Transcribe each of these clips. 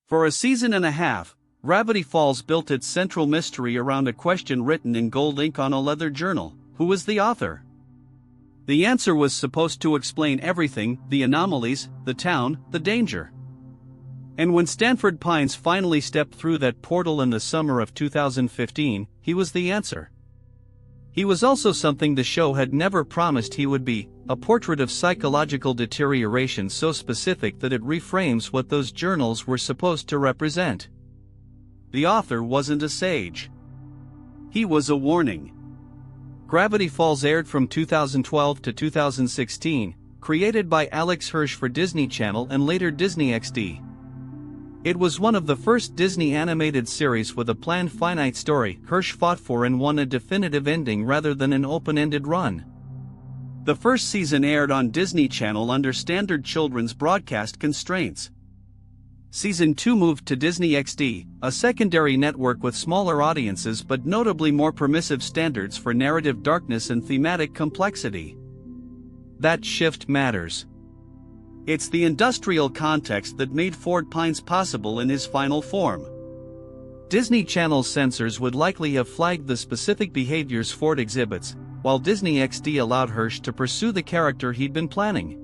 For a season and a half, Gravity Falls built its central mystery around a question written in gold ink on a leather journal: who was the author? The answer was supposed to explain everything: the anomalies, the town, the danger. And when Stanford Pines finally stepped through that portal in the summer of 2015, he was the answer. He was also something the show had never promised he would be: a portrait of psychological deterioration so specific that it reframes what those journals were supposed to represent. The author wasn't a sage. He was a warning. Gravity Falls aired from 2012 to 2016, created by Alex Hirsch for Disney Channel and later Disney XD. It was one of the first Disney animated series with a planned finite story Hirsch fought for and won a definitive ending rather than an open-ended run. The first season aired on Disney Channel under standard children's broadcast constraints. Season 2 moved to Disney XD, a secondary network with smaller audiences but notably more permissive standards for narrative darkness and thematic complexity. That shift matters. It's the industrial context that made Ford Pines possible in his final form. Disney Channel's censors would likely have flagged the specific behaviors Ford exhibits, while Disney XD allowed Hirsch to pursue the character he'd been planning.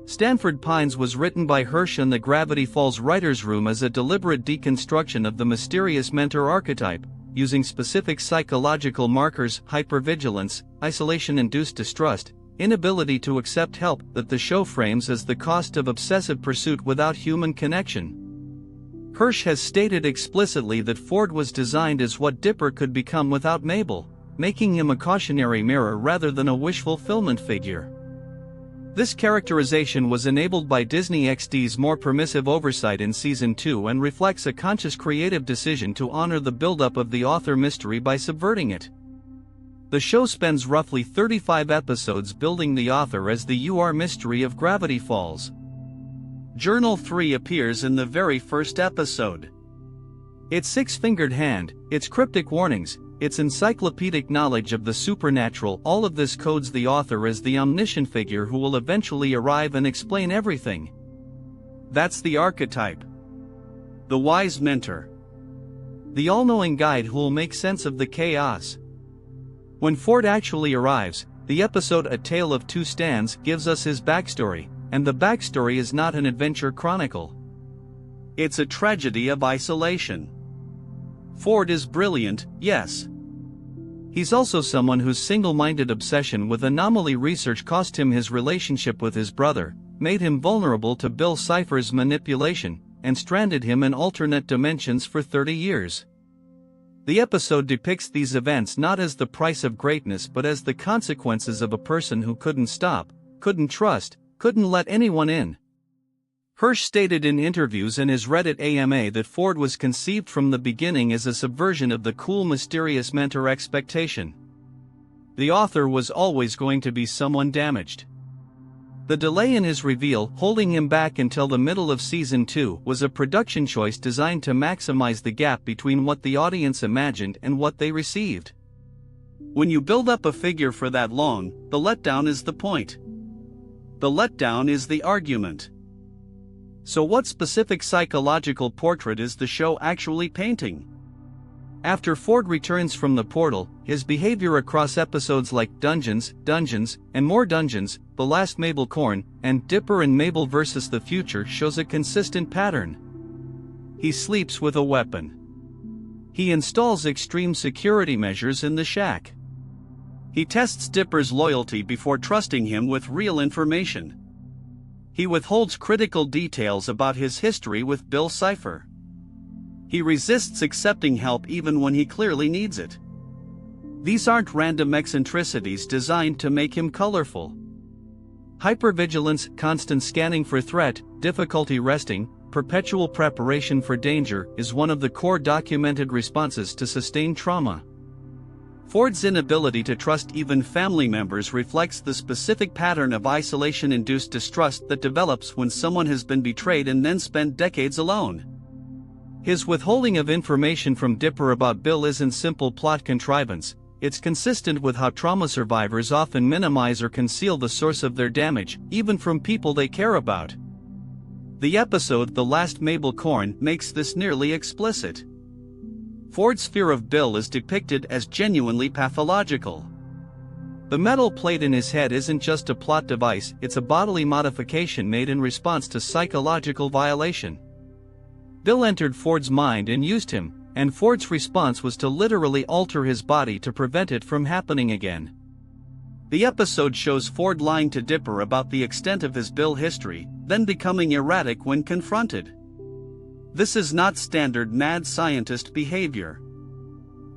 Stanford Pines was written by Hirsch in the Gravity Falls writer's room as a deliberate deconstruction of the mysterious mentor archetype, using specific psychological markers: hypervigilance, isolation-induced distrust, inability to accept help, that the show frames as the cost of obsessive pursuit without human connection. Hirsch has stated explicitly that Ford was designed as what Dipper could become without Mabel, making him a cautionary mirror rather than a wish-fulfillment figure. This characterization was enabled by Disney XD's more permissive oversight in Season 2 and reflects a conscious creative decision to honor the buildup of the author mystery by subverting it. The show spends roughly 35 episodes building the author as the UR mystery of Gravity Falls. Journal 3 appears in the very first episode. Its six-fingered hand, its cryptic warnings, its encyclopedic knowledge of the supernatural, all of this codes the author as the omniscient figure who will eventually arrive and explain everything. That's the archetype. The wise mentor. The all-knowing guide who'll make sense of the chaos. When Ford actually arrives, the episode A Tale of Two Stands gives us his backstory, and the backstory is not an adventure chronicle. It's a tragedy of isolation. Ford is brilliant, yes. He's also someone whose single-minded obsession with anomaly research cost him his relationship with his brother, made him vulnerable to Bill Cipher's manipulation, and stranded him in alternate dimensions for 30 years. The episode depicts these events not as the price of greatness but as the consequences of a person who couldn't stop, couldn't trust, couldn't let anyone in. Hirsch stated in interviews and his Reddit AMA that Ford was conceived from the beginning as a subversion of the cool, mysterious mentor expectation. The author was always going to be someone damaged. The delay in his reveal, holding him back until the middle of Season 2, was a production choice designed to maximize the gap between what the audience imagined and what they received. When you build up a figure for that long, the letdown is the point. The letdown is the argument. So what specific psychological portrait is the show actually painting? After Ford returns from the portal, his behavior across episodes like Dungeons, Dungeons, and More Dungeons, The Last Mabel Corn, and Dipper and Mabel vs. the Future shows a consistent pattern. He sleeps with a weapon. He installs extreme security measures in the shack. He tests Dipper's loyalty before trusting him with real information. He withholds critical details about his history with Bill Cipher. He resists accepting help even when he clearly needs it. These aren't random eccentricities designed to make him colorful. Hypervigilance, constant scanning for threat, difficulty resting, perpetual preparation for danger is one of the core documented responses to sustained trauma. Ford's inability to trust even family members reflects the specific pattern of isolation-induced distrust that develops when someone has been betrayed and then spent decades alone. His withholding of information from Dipper about Bill isn't simple plot contrivance, it's consistent with how trauma survivors often minimize or conceal the source of their damage, even from people they care about. The episode The Last Mabel Corn makes this nearly explicit. Ford's fear of Bill is depicted as genuinely pathological. The metal plate in his head isn't just a plot device, it's a bodily modification made in response to psychological violation. Bill entered Ford's mind and used him, and Ford's response was to literally alter his body to prevent it from happening again. The episode shows Ford lying to Dipper about the extent of his Bill history, then becoming erratic when confronted. This is not standard mad scientist behavior.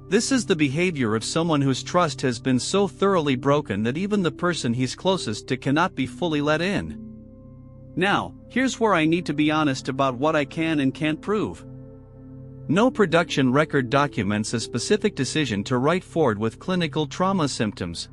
This is the behavior of someone whose trust has been so thoroughly broken that even the person he's closest to cannot be fully let in. Now, here's where I need to be honest about what I can and can't prove. No production record documents a specific decision to write Ford with clinical trauma symptoms.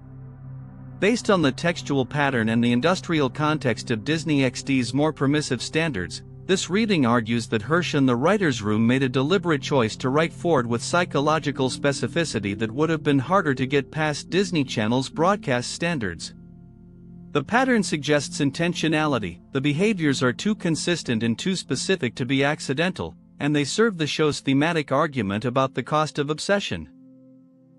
Based on the textual pattern and the industrial context of Disney XD's more permissive standards, this reading argues that Hirsch and the writer's room made a deliberate choice to write Ford with psychological specificity that would have been harder to get past Disney Channel's broadcast standards. The pattern suggests intentionality, the behaviors are too consistent and too specific to be accidental, and they serve the show's thematic argument about the cost of obsession.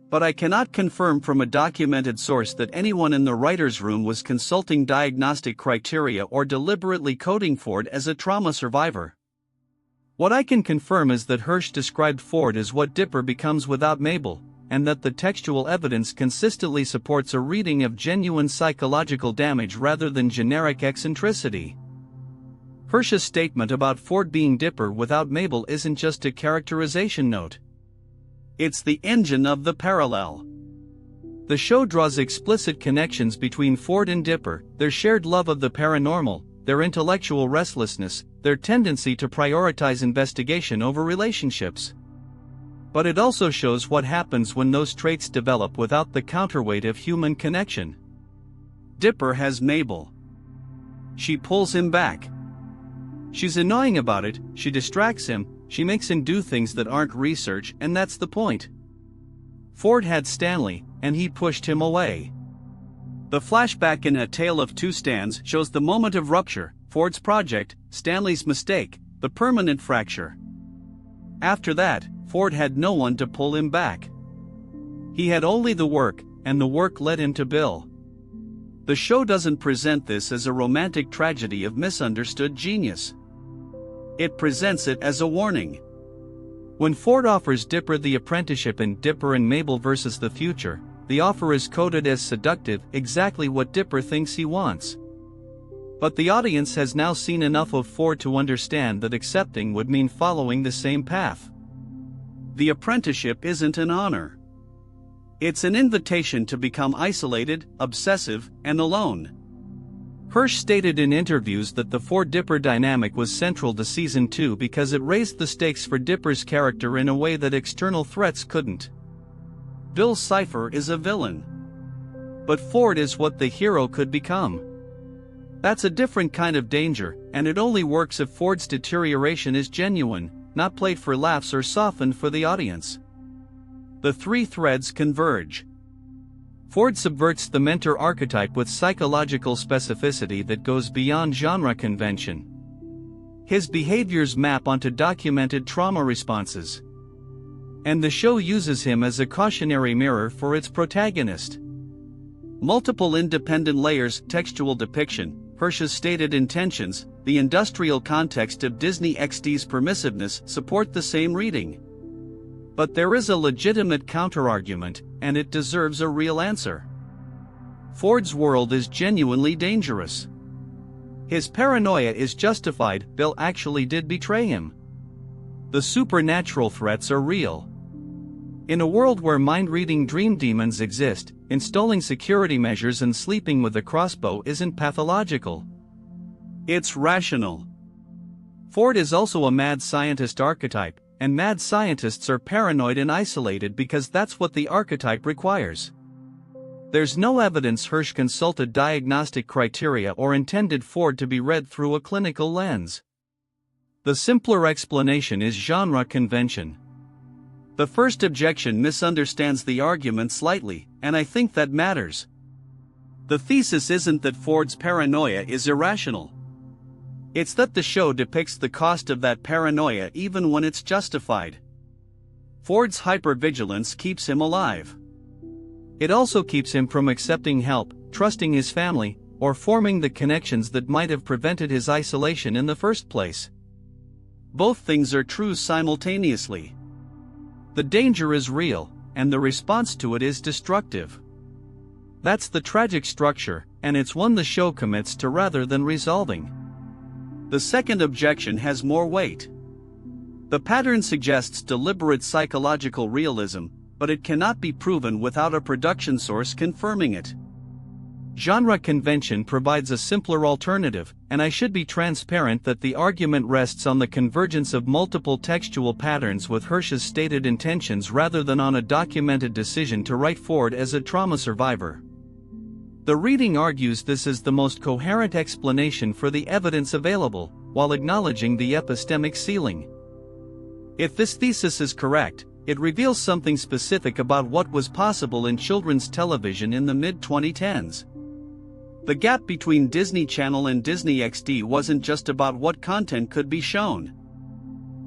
But I cannot confirm from a documented source that anyone in the writer's room was consulting diagnostic criteria or deliberately coding Ford as a trauma survivor. What I can confirm is that Hirsch described Ford as what Dipper becomes without Mabel, and that the textual evidence consistently supports a reading of genuine psychological damage rather than generic eccentricity. Hirsch's statement about Ford being Dipper without Mabel isn't just a characterization note. It's the engine of the parallel. The show draws explicit connections between Ford and Dipper, their shared love of the paranormal, their intellectual restlessness, their tendency to prioritize investigation over relationships. But it also shows what happens when those traits develop without the counterweight of human connection. Dipper has Mabel. She pulls him back. She's annoying about it, she distracts him, she makes him do things that aren't research, and that's the point. Ford had Stanley, and he pushed him away. The flashback in A Tale of Two Stans shows the moment of rupture, Ford's project, Stanley's mistake, the permanent fracture. After that, Ford had no one to pull him back. He had only the work, and the work led him to Bill. The show doesn't present this as a romantic tragedy of misunderstood genius. It presents it as a warning. When Ford offers Dipper the apprenticeship in Dipper and Mabel vs. the Future, the offer is coded as seductive, exactly what Dipper thinks he wants. But the audience has now seen enough of Ford to understand that accepting would mean following the same path. The apprenticeship isn't an honor. It's an invitation to become isolated, obsessive, and alone. Hirsch stated in interviews that the Ford-Dipper dynamic was central to Season 2 because it raised the stakes for Dipper's character in a way that external threats couldn't. Bill Cipher is a villain. But Ford is what the hero could become. That's a different kind of danger, and it only works if Ford's deterioration is genuine, not played for laughs or softened for the audience. The three threads converge. Ford subverts the mentor archetype with psychological specificity that goes beyond genre convention. His behaviors map onto documented trauma responses. And the show uses him as a cautionary mirror for its protagonist. Multiple independent layers, textual depiction, Hirsch's stated intentions, the industrial context of Disney XD's permissiveness support the same reading. But there is a legitimate counterargument, and it deserves a real answer. Ford's world is genuinely dangerous. His paranoia is justified, Bill actually did betray him. The supernatural threats are real. In a world where mind-reading dream demons exist, installing security measures and sleeping with a crossbow isn't pathological. It's rational. Ford is also a mad scientist archetype, and mad scientists are paranoid and isolated because that's what the archetype requires. There's no evidence Hirsch consulted diagnostic criteria or intended Ford to be read through a clinical lens. The simpler explanation is genre convention. The first objection misunderstands the argument slightly, and I think that matters. The thesis isn't that Ford's paranoia is irrational. It's that the show depicts the cost of that paranoia even when it's justified. Ford's hypervigilance keeps him alive. It also keeps him from accepting help, trusting his family, or forming the connections that might have prevented his isolation in the first place. Both things are true simultaneously. The danger is real, and the response to it is destructive. That's the tragic structure, and it's one the show commits to rather than resolving. The second objection has more weight. The pattern suggests deliberate psychological realism, but it cannot be proven without a production source confirming it. Genre convention provides a simpler alternative, and I should be transparent that the argument rests on the convergence of multiple textual patterns with Hirsch's stated intentions rather than on a documented decision to write Ford as a trauma survivor. The reading argues this is the most coherent explanation for the evidence available, while acknowledging the epistemic ceiling. If this thesis is correct, it reveals something specific about what was possible in children's television in the mid-2010s. The gap between Disney Channel and Disney XD wasn't just about what content could be shown.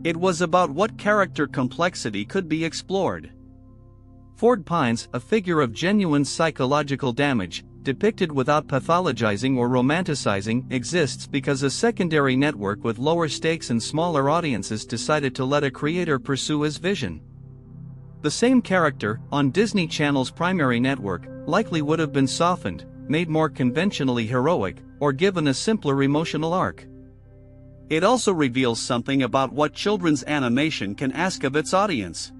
It was about what character complexity could be explored. Ford Pines, a figure of genuine psychological damage, depicted without pathologizing or romanticizing, exists because a secondary network with lower stakes and smaller audiences decided to let a creator pursue his vision. The same character, on Disney Channel's primary network, likely would have been softened, made more conventionally heroic, or given a simpler emotional arc. It also reveals something about what children's animation can ask of its audience.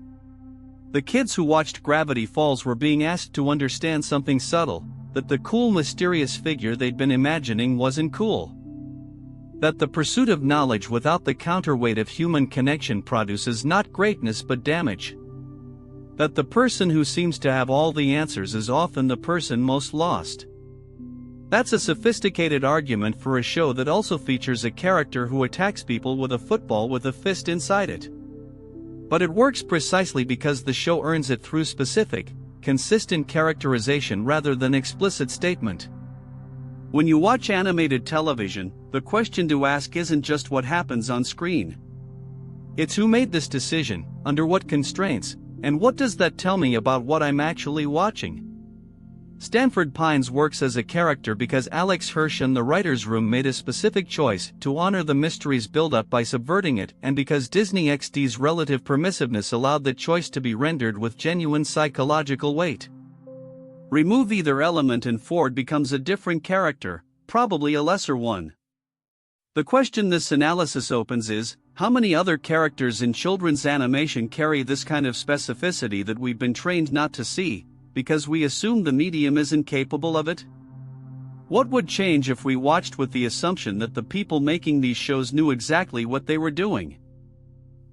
The kids who watched Gravity Falls were being asked to understand something subtle, that the cool mysterious figure they'd been imagining wasn't cool. That the pursuit of knowledge without the counterweight of human connection produces not greatness but damage. That the person who seems to have all the answers is often the person most lost. That's a sophisticated argument for a show that also features a character who attacks people with a football with a fist inside it. But it works precisely because the show earns it through specific, consistent characterization rather than explicit statement. When you watch animated television, the question to ask isn't just what happens on screen. It's who made this decision, under what constraints, and what does that tell me about what I'm actually watching? Stanford Pines works as a character because Alex Hirsch and the writer's room made a specific choice to honor the mystery's buildup by subverting it, and because Disney XD's relative permissiveness allowed the choice to be rendered with genuine psychological weight. Remove either element and Ford becomes a different character, probably a lesser one. The question this analysis opens is, how many other characters in children's animation carry this kind of specificity that we've been trained not to see, because we assume the medium isn't capable of it? What would change if we watched with the assumption that the people making these shows knew exactly what they were doing?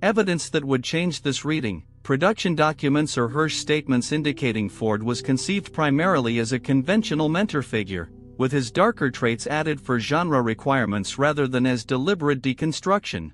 Evidence that would change this reading, production documents or Hirsch statements indicating Ford was conceived primarily as a conventional mentor figure, with his darker traits added for genre requirements rather than as deliberate deconstruction.